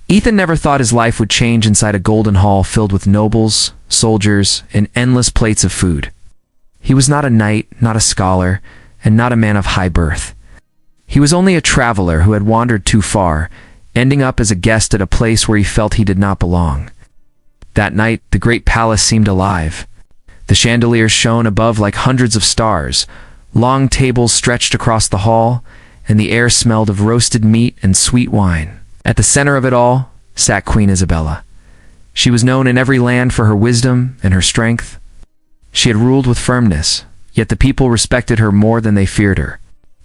Ethan never thought his life would change inside a golden hall filled with nobles, soldiers, and endless plates of food. He was not a knight, not a scholar, and not a man of high birth. He was only a traveler who had wandered too far, ending up as a guest at a place where he felt he did not belong. That night, the great palace seemed alive. The chandeliers shone above like hundreds of stars, long tables stretched across the hall, and the air smelled of roasted meat and sweet wine. At the center of it all sat Queen Isabella. She was known in every land for her wisdom and her strength. She had ruled with firmness, yet the people respected her more than they feared her.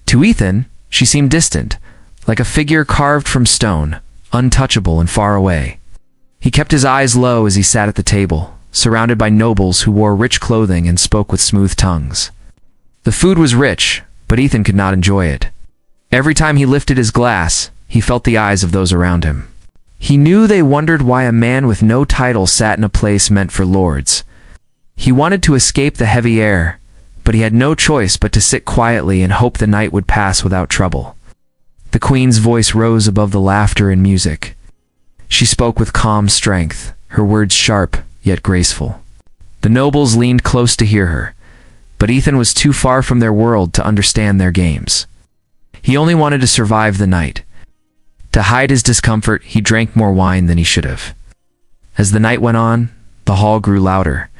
To Ethan, she seemed distant, like a figure carved from stone, untouchable and far away. He kept his eyes low as he sat at the table, surrounded by nobles who wore rich clothing and spoke with smooth tongues. The food was rich, but Ethan could not enjoy it. Every time he lifted his glass, he felt the eyes of those around him. He knew they wondered why a man with no title sat in a place meant for lords. He wanted to escape the heavy air, but he had no choice but to sit quietly and hope the night would pass without trouble. The queen's voice rose above the laughter and music. She spoke with calm strength, her words sharp yet graceful. The nobles leaned close to hear her, but Ethan was too far from their world to understand their games. He only wanted to survive the night. To hide his discomfort, he drank more wine than he should have. As the night went on, the hall grew louder.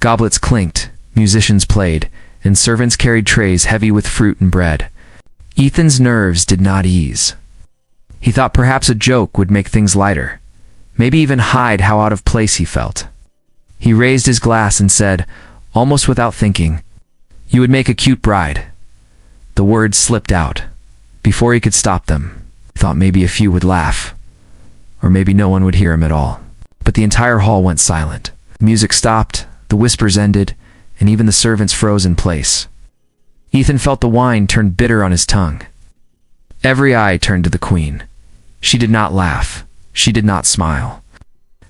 Goblets clinked, musicians played, and servants carried trays heavy with fruit and bread. Ethan's nerves did not ease. He thought perhaps a joke would make things lighter, maybe even hide how out of place he felt. He raised his glass and said, almost without thinking, "You would make a cute bride." The words slipped out. Before he could stop them, he thought maybe a few would laugh, or maybe no one would hear him at all. But the entire hall went silent. The music stopped, the whispers ended, and even the servants froze in place. Ethan felt the wine turn bitter on his tongue. Every eye turned to the queen. She did not laugh. She did not smile.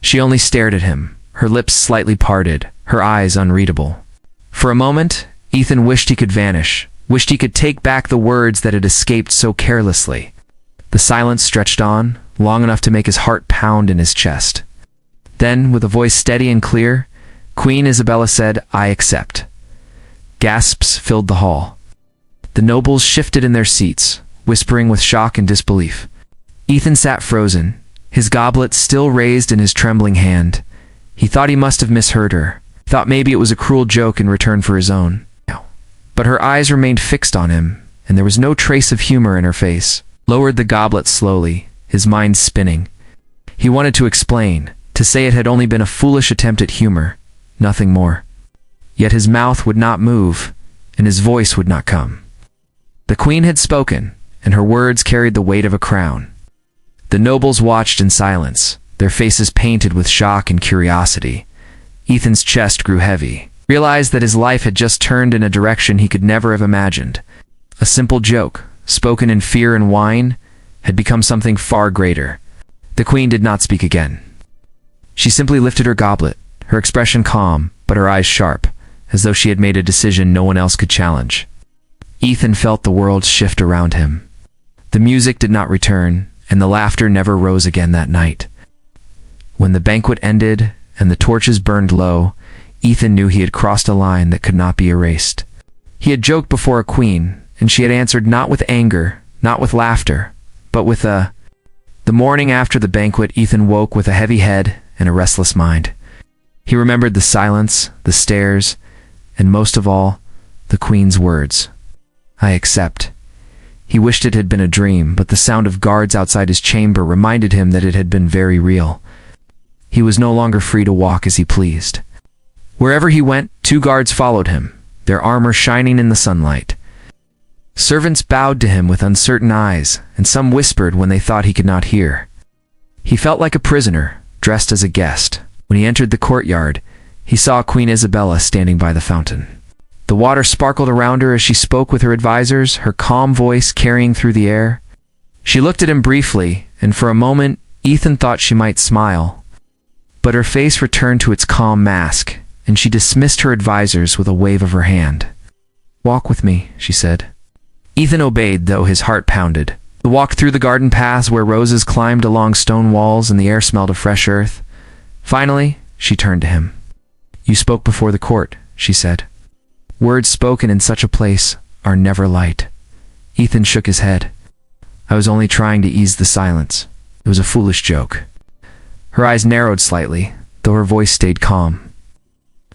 She only stared at him, her lips slightly parted, her eyes unreadable. For a moment, Ethan wished he could vanish, wished he could take back the words that had escaped so carelessly. The silence stretched on, long enough to make his heart pound in his chest. Then, with a voice steady and clear, Queen Isabella said, "I accept." Gasps filled the hall. The nobles shifted in their seats, whispering with shock and disbelief. Ethan sat frozen, his goblet still raised in his trembling hand. He thought he must have misheard her, thought maybe it was a cruel joke in return for his own. But her eyes remained fixed on him, and there was no trace of humor in her face. Lowered the goblet slowly, his mind spinning. He wanted to explain, to say it had only been a foolish attempt at humor, nothing more. Yet his mouth would not move, and his voice would not come. The queen had spoken, and her words carried the weight of a crown. The nobles watched in silence, their faces painted with shock and curiosity. Ethan's chest grew heavy, realized that his life had just turned in a direction he could never have imagined. A simple joke, spoken in fear and wine, had become something far greater. The queen did not speak again. She simply lifted her goblet, her expression calm, but her eyes sharp, as though she had made a decision no one else could challenge. Ethan felt the world shift around him. The music did not return, and the laughter never rose again that night. When the banquet ended and the torches burned low, Ethan knew he had crossed a line that could not be erased. He had joked before a queen, and she had answered not with anger, not with laughter, but with a... The morning after the banquet, Ethan woke with a heavy head and a restless mind. He remembered the silence, the stares, and most of all, the queen's words. "I accept." He wished it had been a dream, but the sound of guards outside his chamber reminded him that it had been very real. He was no longer free to walk as he pleased. Wherever he went, 2 guards followed him, their armor shining in the sunlight. Servants bowed to him with uncertain eyes, and some whispered when they thought he could not hear. He felt like a prisoner, dressed as a guest. When he entered the courtyard, he saw Queen Isabella standing by the fountain. The water sparkled around her as she spoke with her advisors, her calm voice carrying through the air. She looked at him briefly, and for a moment, Ethan thought she might smile. But her face returned to its calm mask, and she dismissed her advisors with a wave of her hand. "Walk with me," she said. Ethan obeyed, though his heart pounded. The walk through the garden paths where roses climbed along stone walls and the air smelled of fresh earth. Finally, she turned to him. "You spoke before the court," she said. "Words spoken in such a place are never light." Ethan shook his head. "I was only trying to ease the silence. It was a foolish joke." Her eyes narrowed slightly, though her voice stayed calm.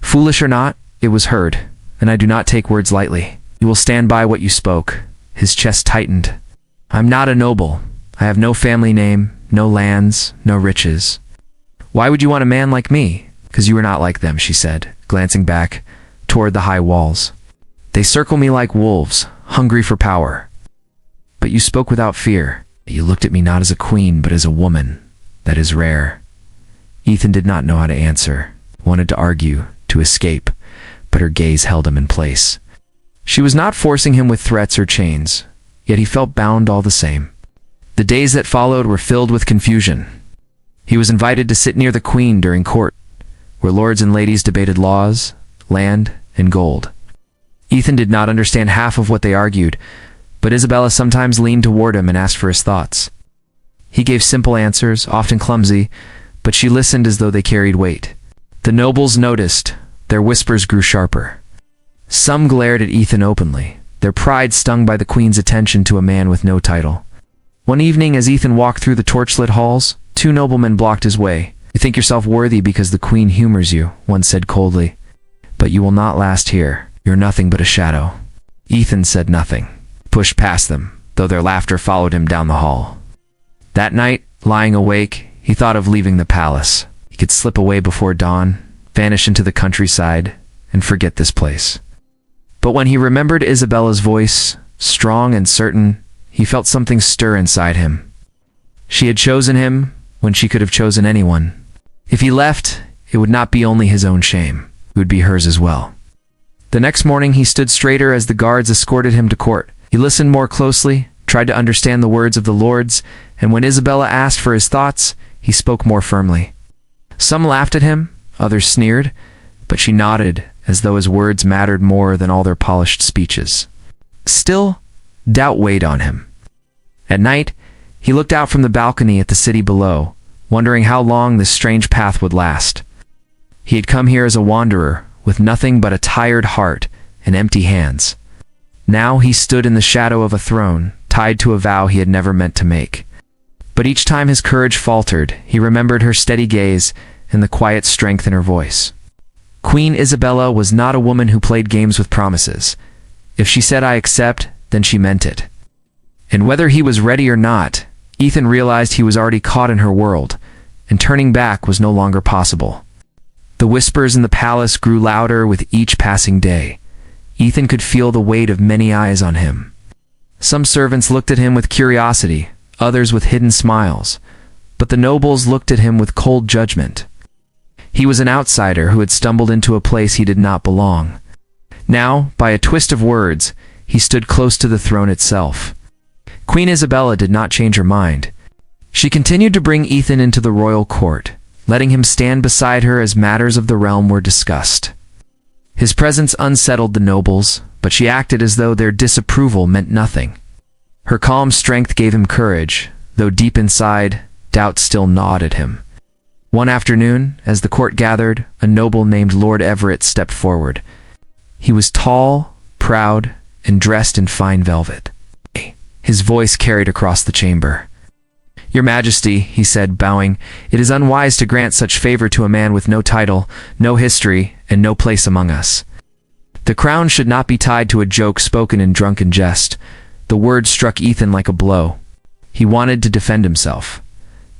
"Foolish or not, it was heard, and I do not take words lightly. You will stand by what you spoke." His chest tightened. "I'm not a noble. I have no family name, no lands, no riches." "Why would you want a man like me?" "'Cause you are not like them," she said, glancing back toward the high walls. "They circle me like wolves, hungry for power. But you spoke without fear. You looked at me not as a queen, but as a woman. That is rare." Ethan did not know how to answer, wanted to argue, to escape, but her gaze held him in place. She was not forcing him with threats or chains, yet he felt bound all the same. The days that followed were filled with confusion. He was invited to sit near the queen during court, where lords and ladies debated laws, land, and gold. Ethan did not understand half of what they argued, but Isabella sometimes leaned toward him and asked for his thoughts. He gave simple answers, often clumsy, but she listened as though they carried weight. The nobles noticed. Their whispers grew sharper. Some glared at Ethan openly, their pride stung by the queen's attention to a man with no title. One evening, as Ethan walked through the torchlit halls, two noblemen blocked his way. "You think yourself worthy because the queen humors you," one said coldly. "But you will not last here. You're nothing but a shadow." Ethan said nothing, pushed past them, though their laughter followed him down the hall. That night, lying awake, he thought of leaving the palace. He could slip away before dawn, vanish into the countryside, and forget this place. But when he remembered Isabella's voice, strong and certain, he felt something stir inside him. She had chosen him when she could have chosen anyone. If he left, it would not be only his own shame, it would be hers as well. The next morning he stood straighter as the guards escorted him to court. He listened more closely, tried to understand the words of the lords, and when Isabella asked for his thoughts, he spoke more firmly. Some laughed at him, others sneered, but she nodded, as though his words mattered more than all their polished speeches. Still, doubt weighed on him. At night, he looked out from the balcony at the city below, wondering how long this strange path would last. He had come here as a wanderer, with nothing but a tired heart and empty hands. Now he stood in the shadow of a throne, tied to a vow he had never meant to make. But each time his courage faltered, he remembered her steady gaze and the quiet strength in her voice. Queen Isabella was not a woman who played games with promises. If she said "I accept," then she meant it. And whether he was ready or not, Ethan realized he was already caught in her world, and turning back was no longer possible. The whispers in the palace grew louder with each passing day. Ethan could feel the weight of many eyes on him. Some servants looked at him with curiosity, others with hidden smiles, but the nobles looked at him with cold judgment. He was an outsider who had stumbled into a place he did not belong. Now, by a twist of words, he stood close to the throne itself. Queen Isabella did not change her mind. She continued to bring Ethan into the royal court, letting him stand beside her as matters of the realm were discussed. His presence unsettled the nobles, but she acted as though their disapproval meant nothing. Her calm strength gave him courage, though deep inside, doubt still gnawed at him. One afternoon, as the court gathered, a noble named Lord Everett stepped forward. He was tall, proud, and dressed in fine velvet. His voice carried across the chamber. "Your Majesty," he said, bowing, "it is unwise to grant such favor to a man with no title, no history, and no place among us. The crown should not be tied to a joke spoken in drunken jest." The word struck Ethan like a blow. He wanted to defend himself,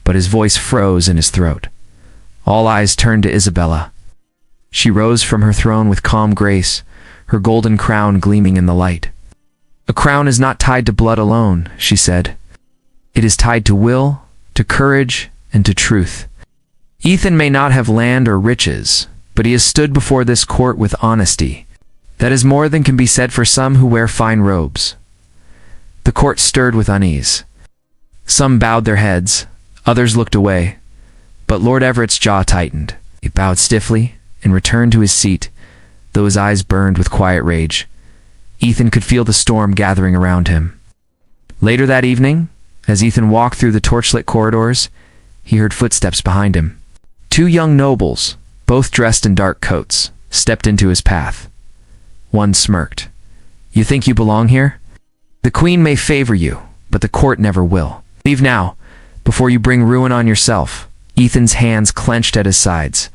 but his voice froze in his throat. All eyes turned to Isabella. She rose from her throne with calm grace, her golden crown gleaming in the light. "A crown is not tied to blood alone," she said. "It is tied to will, to courage, and to truth. Ethan may not have land or riches, but he has stood before this court with honesty. That is more than can be said for some who wear fine robes." The court stirred with unease. Some bowed their heads, others looked away, but Lord Everett's jaw tightened. He bowed stiffly and returned to his seat, though his eyes burned with quiet rage. Ethan could feel the storm gathering around him. Later that evening, As Ethan walked through the torchlit corridors, he heard footsteps behind him. 2 young nobles, both dressed in dark coats, stepped into his path. One smirked. "You think you belong here? The queen may favor you, but the court never will. Leave now, before you bring ruin on yourself." Ethan's hands clenched at his sides.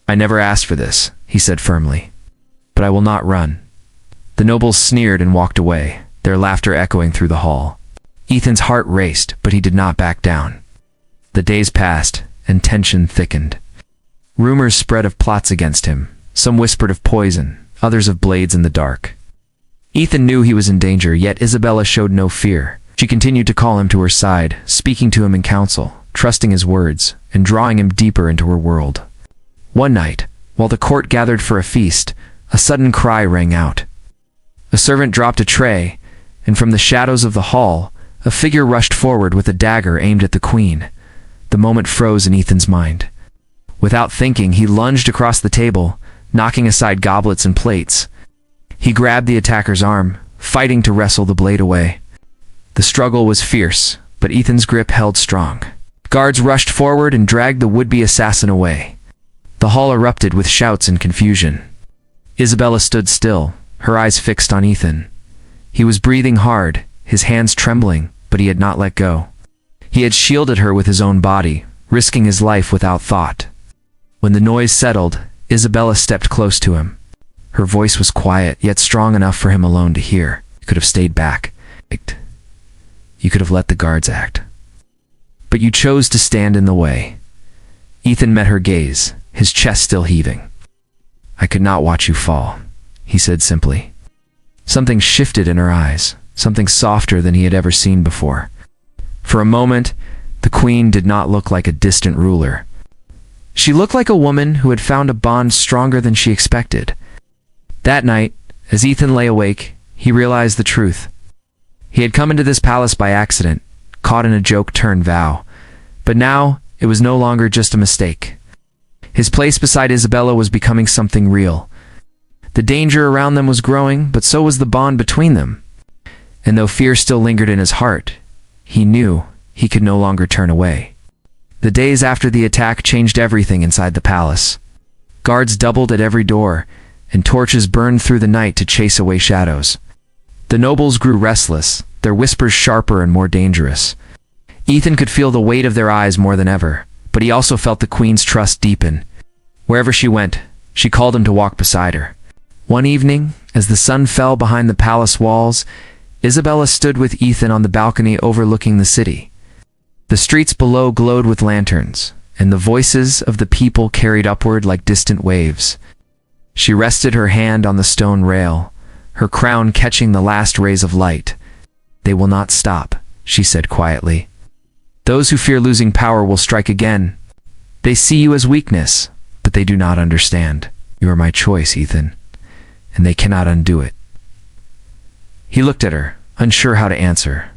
"I never asked for this," he said firmly. "But I will not run." The nobles sneered and walked away, their laughter echoing through the hall. Ethan's heart raced, but he did not back down. The days passed, and tension thickened. Rumors spread of plots against him. Some whispered of poison, others of blades in the dark. Ethan knew he was in danger, yet Isabella showed no fear. She continued to call him to her side, speaking to him in counsel, trusting his words, and drawing him deeper into her world. One night, while the court gathered for a feast, a sudden cry rang out. A servant dropped a tray, and from the shadows of the hall, a figure rushed forward with a dagger aimed at the queen. The moment froze in Ethan's mind. Without thinking, he lunged across the table, knocking aside goblets and plates. He grabbed the attacker's arm, fighting to wrestle the blade away. The struggle was fierce, but Ethan's grip held strong. Guards rushed forward and dragged the would-be assassin away. The hall erupted with shouts and confusion. Isabella stood still, her eyes fixed on Ethan. He was breathing hard, his hands trembling, but he had not let go. He had shielded her with his own body, risking his life without thought. When the noise settled, Isabella stepped close to him. Her voice was quiet, yet strong enough for him alone to hear. "You could have stayed back. You could have let the guards act. But you chose to stand in the way." Ethan met her gaze, his chest still heaving. "I could not watch you fall," he said simply. Something shifted in her eyes, something softer than he had ever seen before. For a moment, the queen did not look like a distant ruler. She looked like a woman who had found a bond stronger than she expected. That night, as Ethan lay awake, he realized the truth. He had come into this palace by accident, caught in a joke-turned-vow. But now, it was no longer just a mistake. His place beside Isabella was becoming something real. The danger around them was growing, but so was the bond between them. And though fear still lingered in his heart, he knew he could no longer turn away. The days after the attack changed everything inside the palace. Guards doubled at every door, and torches burned through the night to chase away shadows. The nobles grew restless, their whispers sharper and more dangerous. Ethan could feel the weight of their eyes more than ever, but he also felt the queen's trust deepen. Wherever she went, she called him to walk beside her. One evening, as the sun fell behind the palace walls, Isabella stood with Ethan on the balcony overlooking the city. The streets below glowed with lanterns, and the voices of the people carried upward like distant waves. She rested her hand on the stone rail, her crown catching the last rays of light. "They will not stop," she said quietly. "Those who fear losing power will strike again. They see you as weakness, but they do not understand. You are my choice, Ethan, and they cannot undo it." He looked at her, unsure how to answer.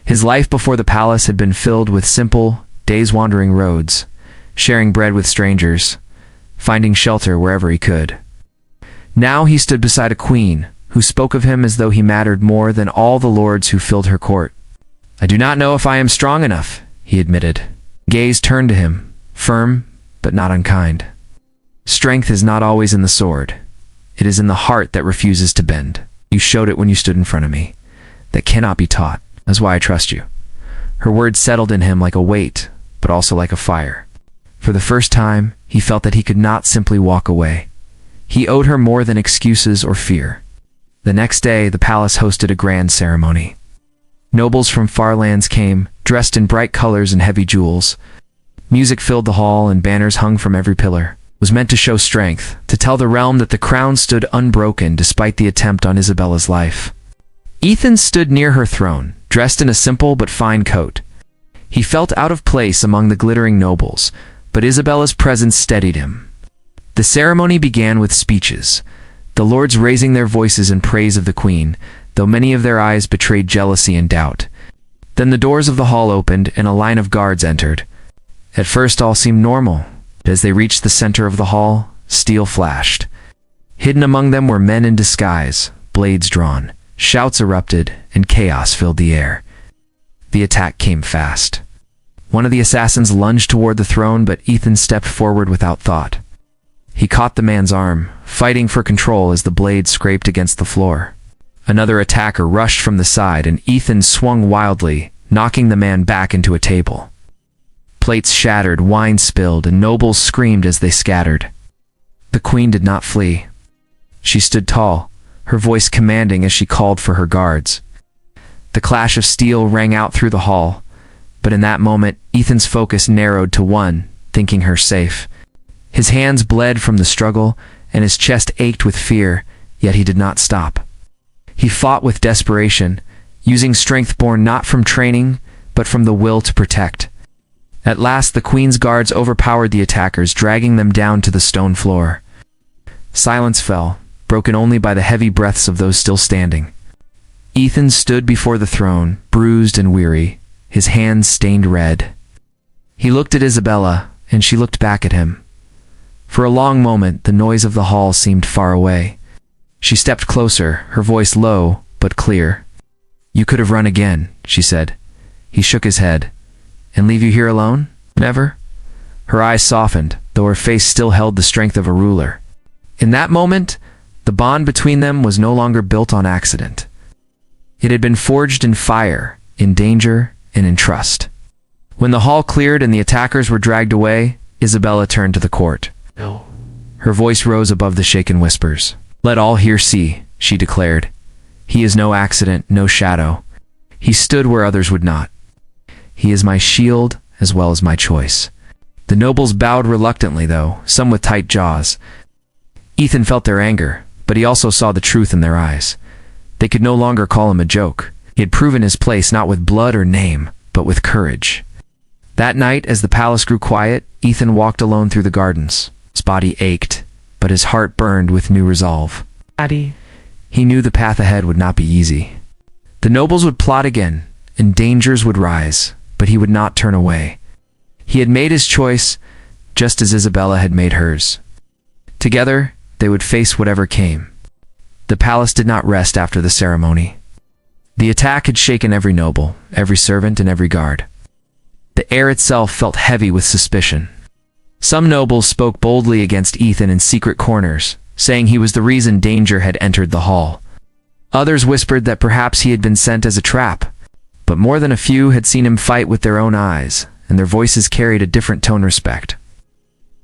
His life before the palace had been filled with simple, days-wandering roads, sharing bread with strangers, finding shelter wherever he could. Now he stood beside a queen, who spoke of him as though he mattered more than all the lords who filled her court. "I do not know if I am strong enough," he admitted. Gaze turned to him, firm but not unkind. "Strength is not always in the sword. It is in the heart that refuses to bend. You showed it when you stood in front of me. That cannot be taught. That's why I trust you." Her words settled in him like a weight, but also like a fire. For the first time, he felt that he could not simply walk away. He owed her more than excuses or fear. The next day, the palace hosted a grand ceremony. Nobles from far lands came, dressed in bright colors and heavy jewels. Music filled the hall and banners hung from every pillar. It was meant to show strength, to tell the realm that the crown stood unbroken despite the attempt on Isabella's life. Ethan stood near her throne, dressed in a simple but fine coat. He felt out of place among the glittering nobles, but Isabella's presence steadied him. The ceremony began with speeches, the lords raising their voices in praise of the queen, though many of their eyes betrayed jealousy and doubt. Then the doors of the hall opened and a line of guards entered. At first all seemed normal, but as they reached the center of the hall, steel flashed. Hidden among them were men in disguise, blades drawn. Shouts erupted, and chaos filled the air. The attack came fast. One of the assassins lunged toward the throne, but Ethan stepped forward without thought. He caught the man's arm, fighting for control as the blade scraped against the floor. Another attacker rushed from the side, and Ethan swung wildly, knocking the man back into a table. Plates shattered, wine spilled, and nobles screamed as they scattered. The queen did not flee. She stood tall, her voice commanding as she called for her guards. The clash of steel rang out through the hall, but in that moment, Ethan's focus narrowed to one, thinking her safe. His hands bled from the struggle, and his chest ached with fear, yet he did not stop. He fought with desperation, using strength born not from training, but from the will to protect. At last, the queen's guards overpowered the attackers, dragging them down to the stone floor. Silence fell, broken only by the heavy breaths of those still standing. Ethan stood before the throne, bruised and weary, his hands stained red. He looked at Isabella, and she looked back at him. For a long moment, the noise of the hall seemed far away. She stepped closer, her voice low but clear. "You could have run again," she said. He shook his head. "And leave you here alone? Never?" Her eyes softened, though her face still held the strength of a ruler. In that moment, the bond between them was no longer built on accident. It had been forged in fire, in danger, and in trust. When the hall cleared and the attackers were dragged away, Isabella turned to the court. No. Her voice rose above the shaken whispers. "Let all here see," she declared. "He is no accident, no shadow. He stood where others would not. He is my shield as well as my choice." The nobles bowed reluctantly, though, some with tight jaws. Ethan felt their anger, but he also saw the truth in their eyes. They could no longer call him a joke. He had proven his place not with blood or name, but with courage. That night, as the palace grew quiet, Ethan walked alone through the gardens. His body ached, but his heart burned with new resolve. Daddy. He knew the path ahead would not be easy. The nobles would plot again, and dangers would rise, but he would not turn away. He had made his choice, just as Isabella had made hers. Together, they would face whatever came. The palace did not rest after the ceremony. The attack had shaken every noble, every servant, and every guard. The air itself felt heavy with suspicion. Some nobles spoke boldly against Ethan in secret corners, saying he was the reason danger had entered the hall. Others whispered that perhaps he had been sent as a trap, but more than a few had seen him fight with their own eyes, and their voices carried a different tone of respect.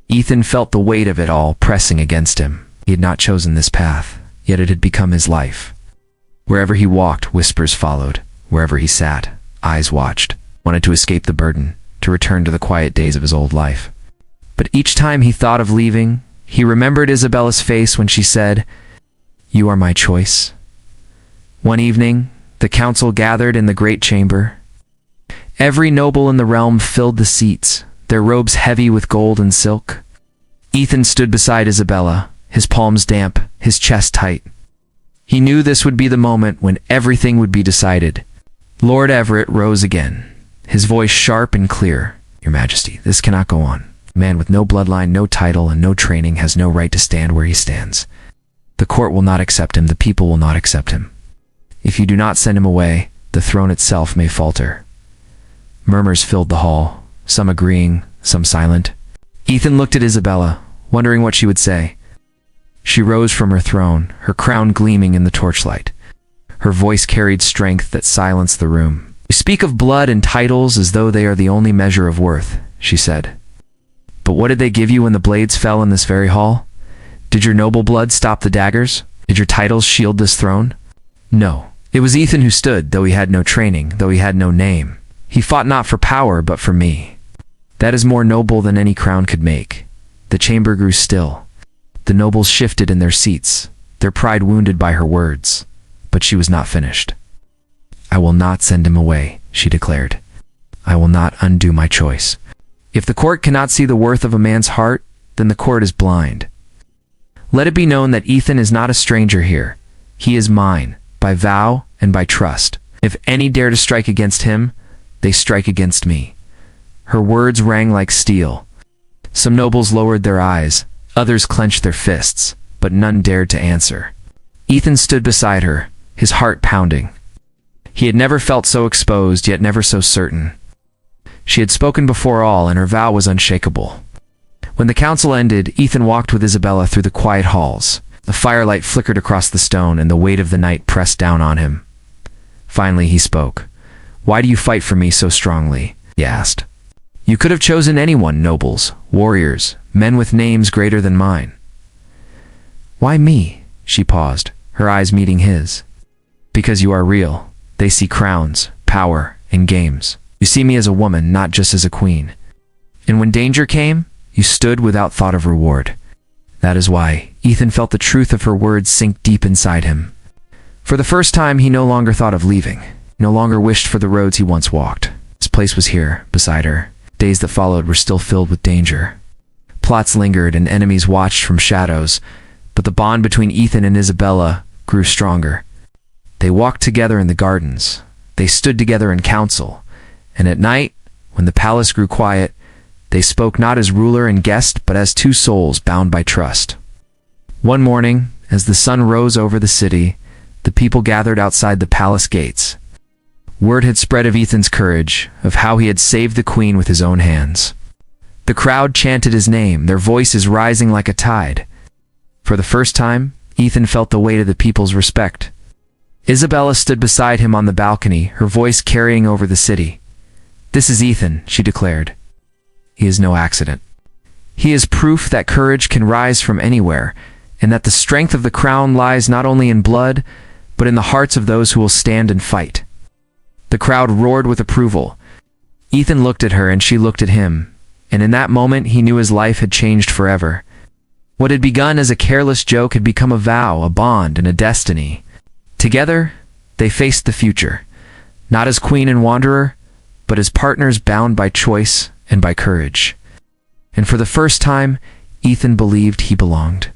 Ethan felt the weight of it all pressing against him. He had not chosen this path, yet it had become his life. Wherever he walked, whispers followed. Wherever he sat, eyes watched, wanted to escape the burden, to return to the quiet days of his old life. But each time he thought of leaving, he remembered Isabella's face when she said, "You are my choice." One evening, the council gathered in the great chamber. Every noble in the realm filled the seats, their robes heavy with gold and silk. Ethan stood beside Isabella, his palms damp, his chest tight. He knew this would be the moment when everything would be decided. Lord Everett rose again, his voice sharp and clear. "Your Majesty, this cannot go on. A man with no bloodline, no title, and no training has no right to stand where he stands. The court will not accept him, the people will not accept him. If you do not send him away, the throne itself may falter." Murmurs filled the hall, some agreeing, some silent. Ethan looked at Isabella, wondering what she would say. She rose from her throne, her crown gleaming in the torchlight. Her voice carried strength that silenced the room. "You speak of blood and titles as though they are the only measure of worth," she said. "But what did they give you when the blades fell in this very hall? Did your noble blood stop the daggers? Did your titles shield this throne? No. It was Ethan who stood, though he had no training, though he had no name. He fought not for power, but for me. That is more noble than any crown could make." The chamber grew still. The nobles shifted in their seats, their pride wounded by her words. But she was not finished. "I will not send him away," she declared. "I will not undo my choice. If the court cannot see the worth of a man's heart, then the court is blind. Let it be known that Ethan is not a stranger here. He is mine, by vow and by trust. If any dare to strike against him, they strike against me." Her words rang like steel. Some nobles lowered their eyes, others clenched their fists, but none dared to answer. Ethan stood beside her, his heart pounding. He had never felt so exposed, yet never so certain. She had spoken before all, and her vow was unshakable. When the council ended, Ethan walked with Isabella through the quiet halls. The firelight flickered across the stone, and the weight of the night pressed down on him. Finally, he spoke. "Why do you fight for me so strongly?" he asked. "You could have chosen anyone, nobles, warriors, men with names greater than mine." "Why me?" She paused, her eyes meeting his. "Because you are real. They see crowns, power, and games. You see me as a woman, not just as a queen. And when danger came, you stood without thought of reward." That is why Ethan felt the truth of her words sink deep inside him. For the first time, he no longer thought of leaving, no longer wished for the roads he once walked. His place was here, beside her. Days that followed were still filled with danger. Plots lingered and enemies watched from shadows, but the bond between Ethan and Isabella grew stronger. They walked together in the gardens. They stood together in council. And at night, when the palace grew quiet, they spoke not as ruler and guest, but as two souls bound by trust. One morning, as the sun rose over the city, the people gathered outside the palace gates. Word had spread of Ethan's courage, of how he had saved the queen with his own hands. The crowd chanted his name, their voices rising like a tide. For the first time, Ethan felt the weight of the people's respect. Isabella stood beside him on the balcony, her voice carrying over the city. "This is Ethan," she declared. "He is no accident. He is proof that courage can rise from anywhere, and that the strength of the crown lies not only in blood, but in the hearts of those who will stand and fight." The crowd roared with approval. Ethan looked at her and she looked at him, and in that moment he knew his life had changed forever. What had begun as a careless joke had become a vow, a bond, and a destiny. Together, they faced the future, not as queen and wanderer, but as partners bound by choice and by courage. And for the first time, Ethan believed he belonged.